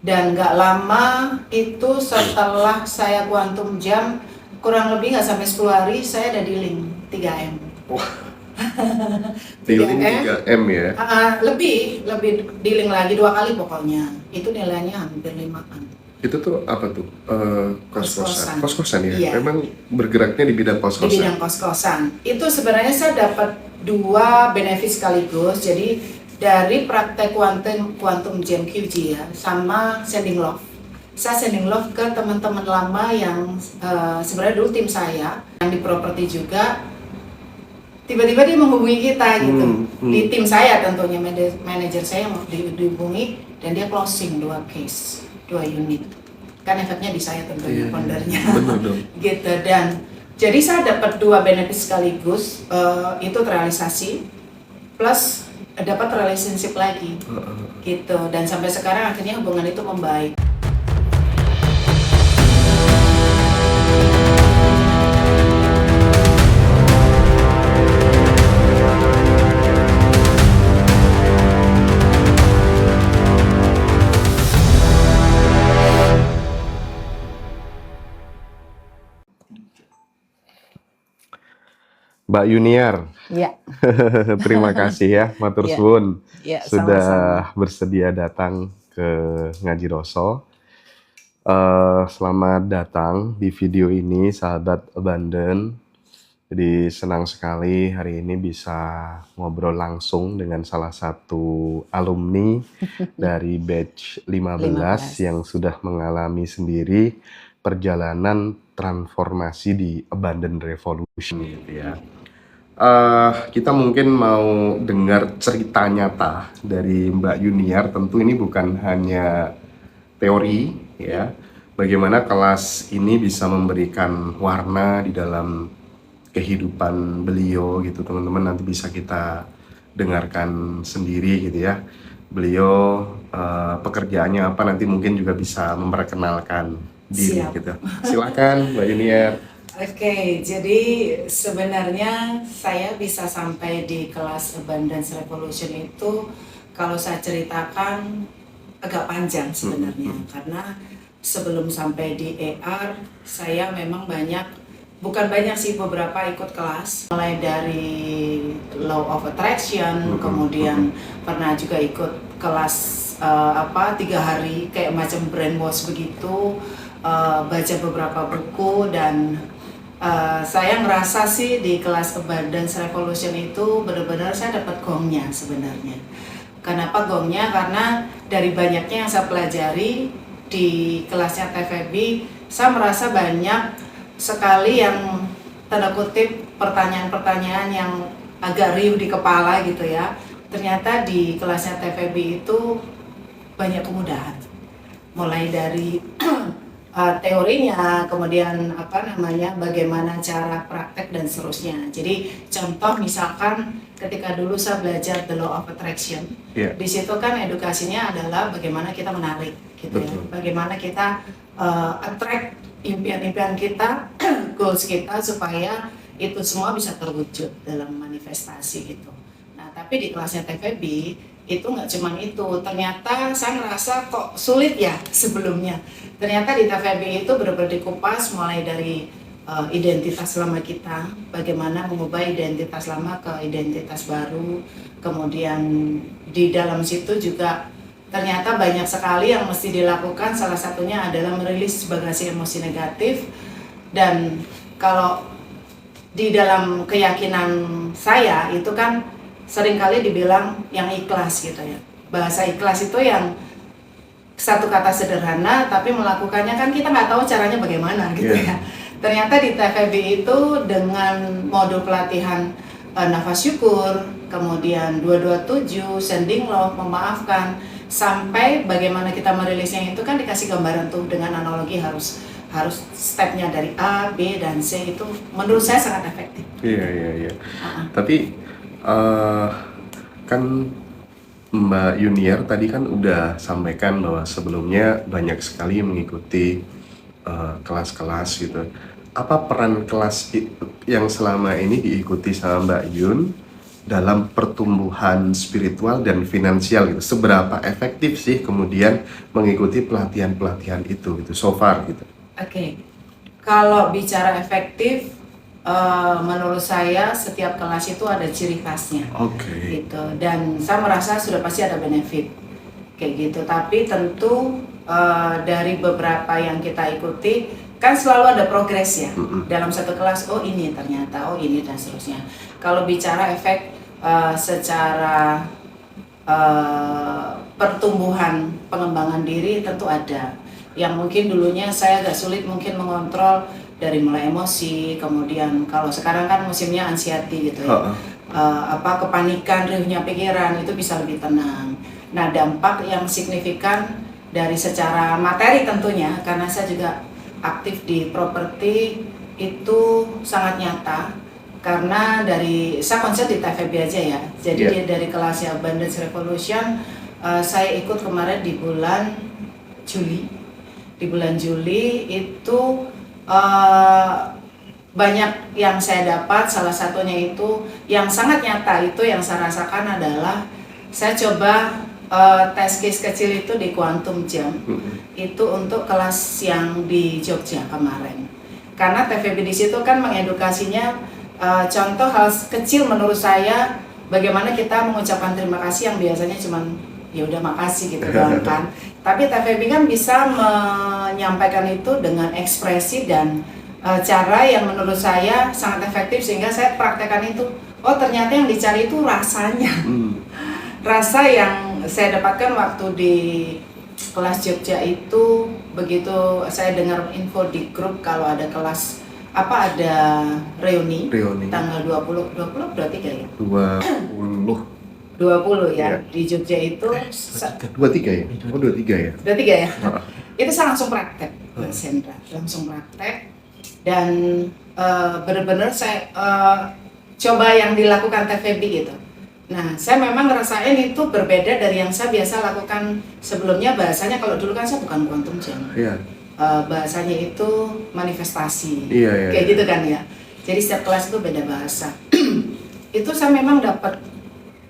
Dan nggak lama itu setelah saya Quantum Jam, kurang lebih nggak sampai 10 hari saya ada dealing 3M. Wah, 3M, dealing 3M ya. lebih dealing lagi 2 kali pokoknya. Itu nilainya hampir 5-an. Itu tuh apa tuh? Kos-kosan. Kos-kosan. Kos-kosan ya? Iya. Memang bergeraknya di bidang Di kos-kosan? bidang kos-kosan. Itu sebenarnya saya dapat 2 benefit sekaligus. Jadi dari praktek quantum jam QG ya, sama sending love. Saya sending love ke teman-teman lama yang sebenarnya dulu tim saya yang di properti juga. Tiba-tiba dia menghubungi kita gitu. Di tim saya tentunya manajer saya yang dihubungi dan dia closing 2 case, 2 unit. Kan efeknya di saya tentunya foundernya. Benar dong. Gitu. Dan jadi saya dapat 2 benefit sekaligus, itu terrealisasi plus dapat relationship lagi gitu. Dan sampai sekarang akhirnya hubungan itu membaik. Mbak Yuniar, Ya, terima kasih ya, matur Ya. suwun ya sudah sama-sama. bersedia datang ke Ngaji Roso. Selamat datang di video ini, sahabat Abundant. Jadi senang sekali hari ini bisa ngobrol langsung dengan salah satu alumni dari batch 15 yang sudah mengalami sendiri perjalanan transformasi di Abundant Revolution gitu ya. Kita mungkin mau dengar cerita nyata dari Mbak Yuniar. Tentu ini bukan hanya teori ya. Bagaimana kelas ini bisa memberikan warna di dalam kehidupan beliau gitu, teman-teman. Nanti bisa kita dengarkan sendiri gitu ya. Beliau pekerjaannya apa, nanti mungkin juga bisa memperkenalkan diri. Siap. Gitu. Silakan Mbak Yuniar. Oke, jadi sebenarnya saya bisa sampai di kelas Abundance Revolution itu kalau saya ceritakan agak panjang sebenarnya, karena sebelum sampai di ER saya memang bukan banyak sih, beberapa ikut kelas, mulai dari Law of Attraction, kemudian pernah juga ikut kelas 3 hari kayak macam brainwash begitu, baca beberapa buku. Dan saya ngerasa sih di kelas Abundance Revolution itu benar-benar saya dapat gongnya sebenarnya. Kenapa gongnya? Karena dari banyaknya yang saya pelajari di kelasnya TVB, saya merasa banyak sekali yang tanda kutip pertanyaan-pertanyaan yang agak riuh di kepala gitu ya. Ternyata di kelasnya TVB itu banyak kemudahan. Mulai dari teorinya, kemudian bagaimana cara praktek dan seterusnya. Jadi contoh misalkan ketika dulu saya belajar the law of attraction, di situ kan edukasinya adalah bagaimana kita menarik gitu ya, bagaimana kita attract impian-impian kita, goals kita supaya itu semua bisa terwujud dalam manifestasi gitu. Nah tapi di kelasnya TVB itu nggak cuma itu, ternyata saya ngerasa kok sulit ya sebelumnya. Ternyata di TVB itu benar-benar dikupas mulai dari identitas lama kita, bagaimana mengubah identitas lama ke identitas baru. Kemudian di dalam situ juga ternyata banyak sekali yang mesti dilakukan, salah satunya adalah merilis bagasi emosi negatif. Dan kalau di dalam keyakinan saya itu kan seringkali dibilang yang ikhlas gitu ya. Bahasa ikhlas itu yang satu kata sederhana, tapi melakukannya kan kita nggak tahu caranya bagaimana gitu ya. Ternyata di TVB itu dengan modul pelatihan nafas syukur, kemudian 227, sending love, memaafkan, sampai bagaimana kita merilisnya itu kan dikasih gambaran tuh dengan analogi harus stepnya dari A, B, dan C. Itu menurut saya sangat efektif. Iya. Tapi kan Mbak Yuniar tadi kan udah sampaikan bahwa sebelumnya banyak sekali yang mengikuti kelas-kelas gitu. Apa peran kelas yang selama ini diikuti sama Mbak Yun dalam pertumbuhan spiritual dan finansial gitu. Seberapa efektif sih kemudian mengikuti pelatihan-pelatihan itu gitu so far gitu. Oke. Kalau bicara efektif, menurut saya setiap kelas itu ada ciri khasnya. Oke. Gitu. Dan saya merasa sudah pasti ada benefit kayak gitu. Tapi tentu dari beberapa yang kita ikuti kan selalu ada progres ya. Dalam satu kelas, oh ini ternyata, oh ini dan seterusnya. Kalau bicara efek secara pertumbuhan pengembangan diri tentu ada. Yang mungkin dulunya saya agak sulit mungkin mengontrol dari mulai emosi, kemudian kalau sekarang kan musimnya anxiety gitu ya. Kepanikan, riuhnya pikiran itu bisa lebih tenang. Nah, dampak yang signifikan dari secara materi tentunya, karena saya juga aktif di properti, itu sangat nyata. Karena saya konsen di TVB aja ya, jadi dari kelasnya Abundance Revolution, saya ikut kemarin di bulan Juli. Di bulan Juli itu banyak yang saya dapat, salah satunya itu yang sangat nyata itu yang saya rasakan adalah saya coba tes case kecil itu di Quantum Jam, itu untuk kelas yang di Jogja kemarin. Karena TVB di situ kan mengedukasinya contoh hal kecil menurut saya bagaimana kita mengucapkan terima kasih yang biasanya cuman ya udah makasih gitu doang kan. Tapi TVB kan bisa menyampaikan itu dengan ekspresi dan cara yang menurut saya sangat efektif sehingga saya praktekkan itu. Oh ternyata yang dicari itu rasanya. Rasa yang saya dapatkan waktu di kelas Jogja itu begitu saya dengar info di grup kalau ada kelas ada reuni. Tanggal 20 23 ya? 20 ya, di Jogja itu 23 ya? Oh 23 ya? 23 ya? Itu saya langsung praktek, Mbak Sandra, langsung praktek dan benar-benar saya coba yang dilakukan TVB gitu. Nah, saya memang ngerasain itu berbeda dari yang saya biasa lakukan sebelumnya. Bahasanya kalau dulu kan saya bukan Quantum Jam. Bahasanya itu manifestasi, kayak gitu kan ya. Jadi setiap kelas itu beda bahasa. Itu saya memang dapat,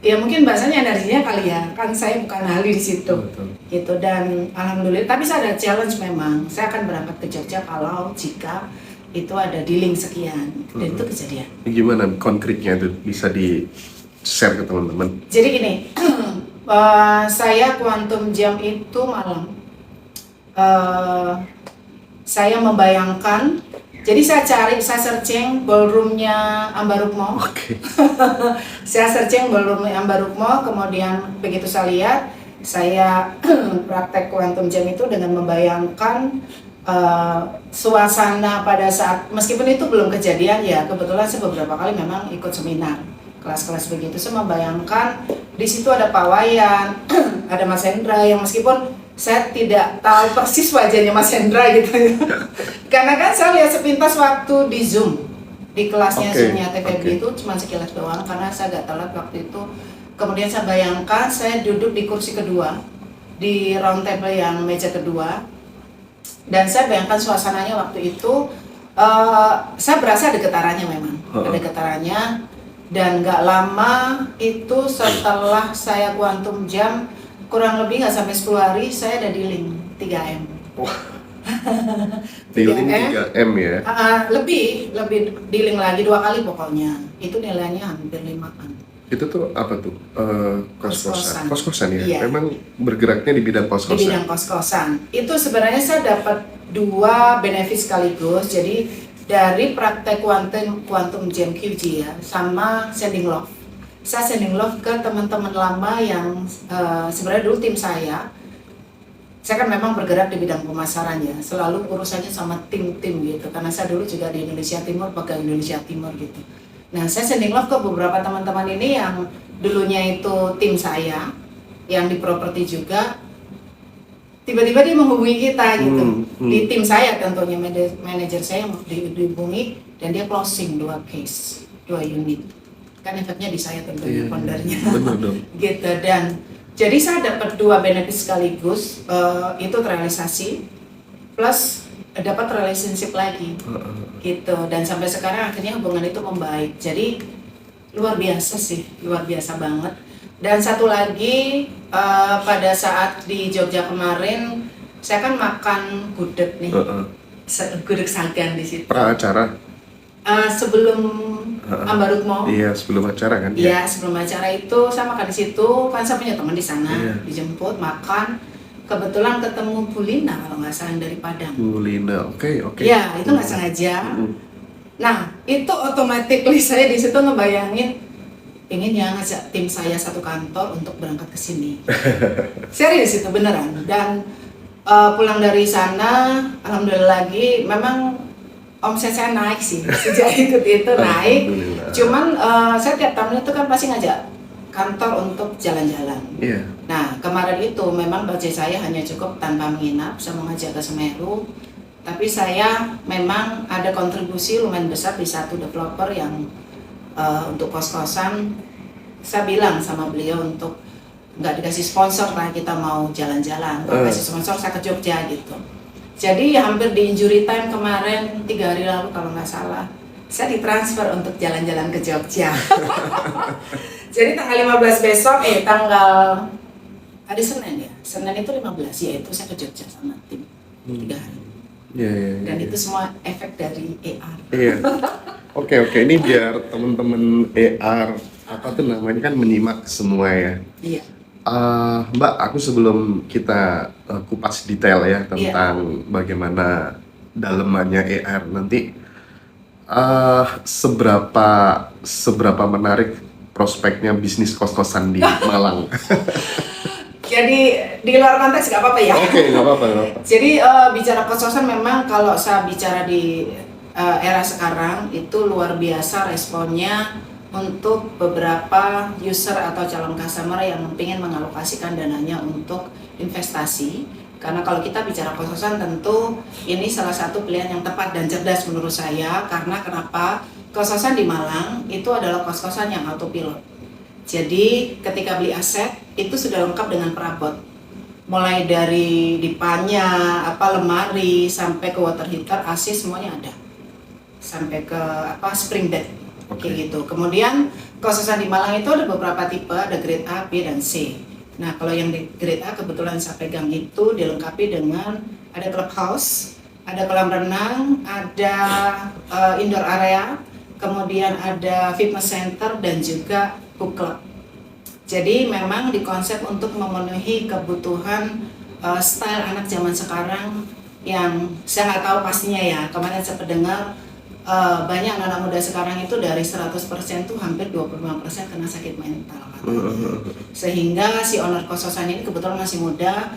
ya mungkin bahasanya energinya kali ya, kan saya bukan ahli di situ, gitu. Dan alhamdulillah, tapi saya ada challenge memang. Saya akan berangkat ke Jogja kalau jika itu ada dealing sekian, dan itu kejadian. Gimana konkretnya itu bisa di share ke teman-teman? Jadi gini, saya Quantum Jam itu malam. Saya membayangkan, jadi saya searching ballroomnya Ambarukmo. Saya searching ballroomnya Ambarukmo, kemudian begitu saya lihat, saya praktek Quantum Jam itu dengan membayangkan suasana pada saat, meskipun itu belum kejadian ya, kebetulan saya beberapa kali memang ikut seminar kelas-kelas begitu. Saya membayangkan di situ ada Pak Wayan, ada Mas Hendra yang meskipun saya tidak tahu persis wajahnya Mas Hendra gitu ya. Karena kan saya lihat sepintas waktu di Zoom, di kelasnya Zoom-nya TVB itu cuma sekilas doang karena saya agak telat waktu itu. Kemudian saya bayangkan saya duduk di kursi kedua, di round table yang meja kedua. Dan saya bayangkan suasananya waktu itu, saya berasa ada getarannya memang, ada getarannya. Dan nggak lama itu setelah saya Quantum Jam, kurang lebih nggak sampai 10 hari saya ada dealing 3M. Dealing 3M ya? Lebih dealing lagi 2 kali pokoknya. Itu nilainya hampir 5-an. Itu tuh apa tuh? Kos-kosan. Kos-kosan ya? Iya. Memang bergeraknya di bidang kos-kosan? Di bidang kos-kosan. Itu sebenarnya saya dapat 2 benefit sekaligus. Jadi dari praktek Quantum Jam QG ya, sama sending love. Saya sending love ke teman-teman lama yang sebenarnya dulu tim saya kan memang bergerak di bidang pemasaran ya, selalu urusannya sama tim-tim gitu, karena saya dulu juga di Indonesia Timur, pegang Indonesia Timur gitu. Nah, saya sending love ke beberapa teman-teman ini yang dulunya itu tim saya, yang di properti juga, tiba-tiba dia menghubungi kita gitu, di tim saya tentunya, manajer saya yang dihubungi dan dia closing 2 case, 2 unit. Kan efeknya di saya tentunya, foundernya. Gitu. Dan jadi saya dapat 2 benefit sekaligus, itu terrealisasi plus dapat relationship lagi gitu. Dan sampai sekarang akhirnya hubungan itu membaik. Jadi Luar biasa sih, luar biasa banget. Dan satu lagi, pada saat di Jogja kemarin, saya kan makan gudeg nih, gudeg Sagan di situ. Pra-acara? Sebelum Ambarukmo. Iya, sebelum acara kan? Iya, sebelum acara itu saya makan di situ, kan saya punya teman di sana, dijemput makan. Kebetulan ketemu Bu Lina kalau nggak salah dari Padang. Bu Lina, oke. Iya, itu nggak sengaja. Nah, itu otomatis saya di situ ngebayangin ingin ya ngajak tim saya satu kantor untuk berangkat ke sini. Serius itu beneran. Dan pulang dari sana, alhamdulillah lagi, memang omset saya naik sih sejak ikut itu naik. Cuman saya tiap tahun itu kan pasti ngajak kantor untuk jalan-jalan. Nah, kemarin itu memang budget saya hanya cukup tanpa menginap, saya mau ngajak ke Semeru. Tapi saya memang ada kontribusi lumayan besar di satu developer yang untuk kos-kosan. Saya bilang sama beliau untuk nggak dikasih sponsor lah, kita mau jalan-jalan, kalau kasih sponsor saya ke Jogja gitu. Jadi hampir di injury time kemarin 3 hari lalu kalau nggak salah, saya ditransfer untuk jalan-jalan ke Jogja. Jadi tanggal 15 besok, tanggal hari Senin ya, Senin itu 15 ya, itu saya ke Jogja sama tim 3 hari. Dan itu semua efek dari AR. Oke, ini biar teman-teman AR apa tuh namanya kan menyimak semua ya. Mbak, aku sebelum kita kupas detail ya tentang bagaimana dalemannya AR nanti, seberapa menarik prospeknya bisnis kos-kosan di Malang? Jadi di luar konteks nggak apa-apa ya? Oke, nggak apa-apa. Jadi bicara kos-kosan memang kalau saya bicara di era sekarang itu luar biasa responnya untuk beberapa user atau calon customer yang ingin mengalokasikan dananya untuk investasi. Karena kalau kita bicara kos-kosan tentu ini salah satu pilihan yang tepat dan cerdas menurut saya. Karena kenapa? Kos-kosan di Malang itu adalah kos-kosan yang autopilot. Jadi ketika beli aset itu sudah lengkap dengan perabot. Mulai dari dipannya, lemari, sampai ke water heater, AC semuanya ada. Sampai ke spring bed. Kayak gitu. Kemudian kos-kosan di Malang itu ada beberapa tipe, ada grade A, B, dan C. Nah, kalau yang di grade A kebetulan saya pegang itu dilengkapi dengan ada clubhouse, ada kolam renang, ada indoor area, kemudian ada fitness center dan juga book club. Jadi memang dikonsep untuk memenuhi kebutuhan style anak zaman sekarang yang saya nggak tahu pastinya ya. Kemarin saya dengar banyak anak muda sekarang itu dari 100% tuh hampir 25% kena sakit mental. Sehingga si owner kos-kosan ini kebetulan masih muda,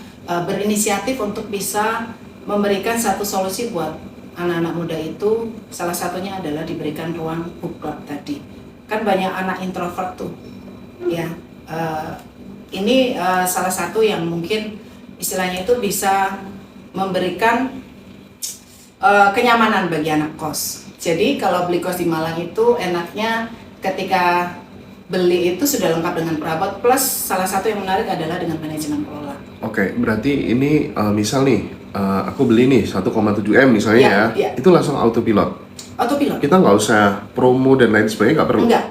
berinisiatif untuk bisa memberikan satu solusi buat anak-anak muda itu. Salah satunya adalah diberikan ruang book club tadi. Kan banyak anak introvert tuh, ya. Ini salah satu yang mungkin istilahnya itu bisa memberikan kenyamanan bagi anak kos. Jadi kalau beli kos di Malang itu enaknya ketika beli itu sudah lengkap dengan perabot, plus salah satu yang menarik adalah dengan manajemen pengelola. Oke, berarti ini misal nih aku beli nih 1,7 M misalnya itu langsung autopilot. Autopilot. Kita nggak usah promo dan lain sebagainya, nggak perlu. Enggak.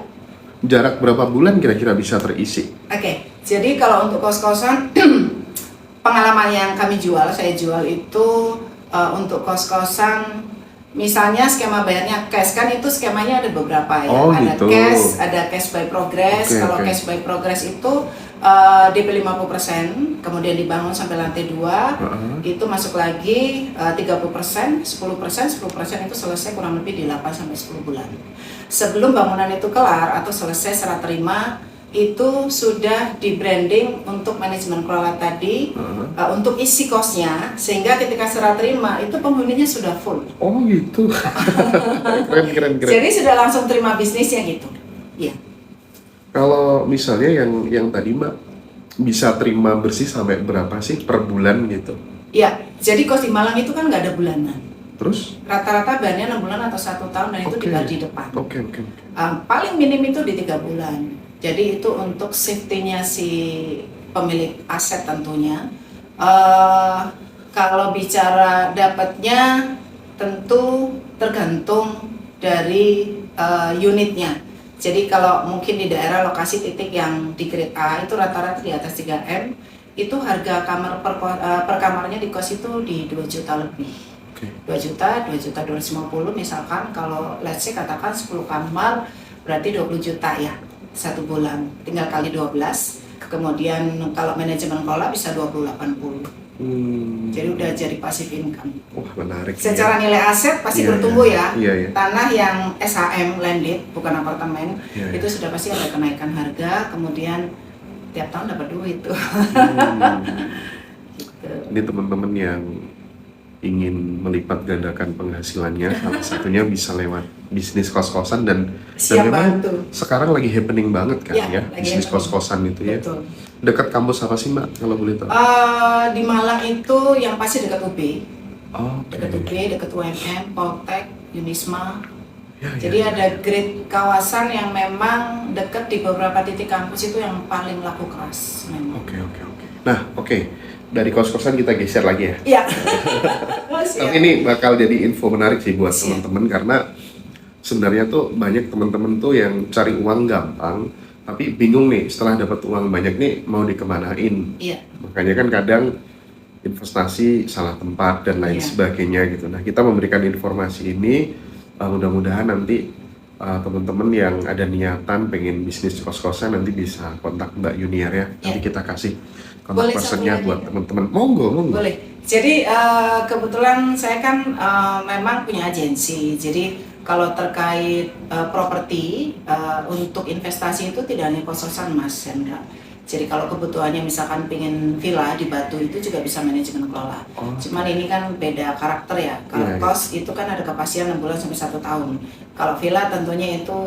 Jarak berapa bulan kira-kira bisa terisi? Oke, jadi kalau untuk kos-kosan pengalaman yang kami jual, saya jual itu untuk kos-kosan. Misalnya skema bayarnya cash, kan itu skemanya ada beberapa ya. Ada gitu. ada cash by progress. Kalau cash by progress itu DP 50%, kemudian dibangun sampai lantai 2, itu masuk lagi 30%, 10% itu selesai kurang lebih di 8 sampai 10 bulan. Sebelum bangunan itu kelar atau selesai serah terima, itu sudah di branding untuk manajemen kelola tadi, untuk isi kosnya, sehingga ketika serah terima itu penghuninya sudah full. Oh gitu. keren. Jadi sudah langsung terima bisnisnya gitu. Iya. Kalau misalnya yang tadi Mbak bisa terima bersih sampai berapa sih per bulan gitu? Iya. Jadi kos di Malang itu kan nggak ada bulanan. Terus? Rata-rata bayarnya 6 bulan atau 1 tahun dan itu tinggal di depan. Oke. Paling minim itu di 3 bulan. Jadi itu untuk safety-nya si pemilik aset tentunya. Kalau bicara dapatnya tentu tergantung dari unitnya. Jadi kalau mungkin di daerah lokasi titik yang di grade A itu rata-rata di atas 3M, itu harga kamar per kamarnya di kos itu di 2 juta lebih. 2 juta 250 misalkan, kalau let's say katakan 10 kamar berarti 20 juta ya satu bulan, tinggal kali 12. Kemudian kalau manajemen kelola bisa 20-80. Jadi udah jadi passive income. Wah, menarik. Secara nilai aset pasti Iya, bertumbuh ya. Iya. Tanah yang SHM landed bukan apartemen, Iya. itu sudah pasti ada kenaikan harga, kemudian tiap tahun dapat duit tuh. Gitu. Ini teman-teman yang ingin melipat gandakan penghasilannya, salah satunya bisa lewat bisnis kos-kosan dan Siap memang bantu. sekarang lagi happening banget kan Ya, ya, lagi bisnis happening. kos-kosan itu ya. Betul. Dekat kampus apa sih Mbak kalau boleh tahu? Di Malang itu yang pasti dekat UB, Oh, dekat UB, dekat UMM, Poltek, Unisma. Ya, Jadi ya. ada grade kawasan yang memang dekat di beberapa titik kampus itu yang paling laku keras memang. Oke. Nah, oke. Dari kos-kosan kita geser lagi ya. Iya. Tapi ini bakal jadi info menarik sih buat Siap. teman-teman karena sebenarnya tuh banyak teman-teman tuh yang cari uang gampang, tapi bingung nih setelah dapat uang banyak nih mau dikemanain. Iya. Makanya kan kadang investasi salah tempat dan lain Iya. sebagainya gitu. Nah, kita memberikan informasi ini mudah-mudahan nanti teman-teman yang ada niatan pengen bisnis kos-kosan nanti bisa kontak Mbak Yuniar ya. Nanti kita kasih kontak Boleh personnya satu lagi, buat Kak? teman-teman. Monggo. Boleh. Jadi kebetulan saya kan memang punya agensi. Jadi kalau terkait properti untuk investasi itu tidak hanya kos-kosan Mas Hendra. Jadi kalau kebutuhannya misalkan pengen villa di Batu itu juga bisa manajemen kelola. Oh. Cuman ini kan beda karakter ya. Kalau Iya, iya. kos itu kan ada kepastian 6 bulan sampai 1 tahun. Kalau villa tentunya itu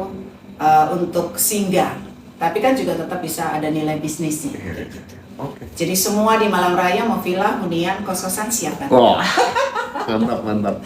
untuk singgah. Tapi kan juga tetap bisa ada nilai bisnisnya. Iya. Kayak gitu. Oke. Jadi semua di Malang Raya mau villa, hunian, kos-kosan siap kan? Wah, mantap.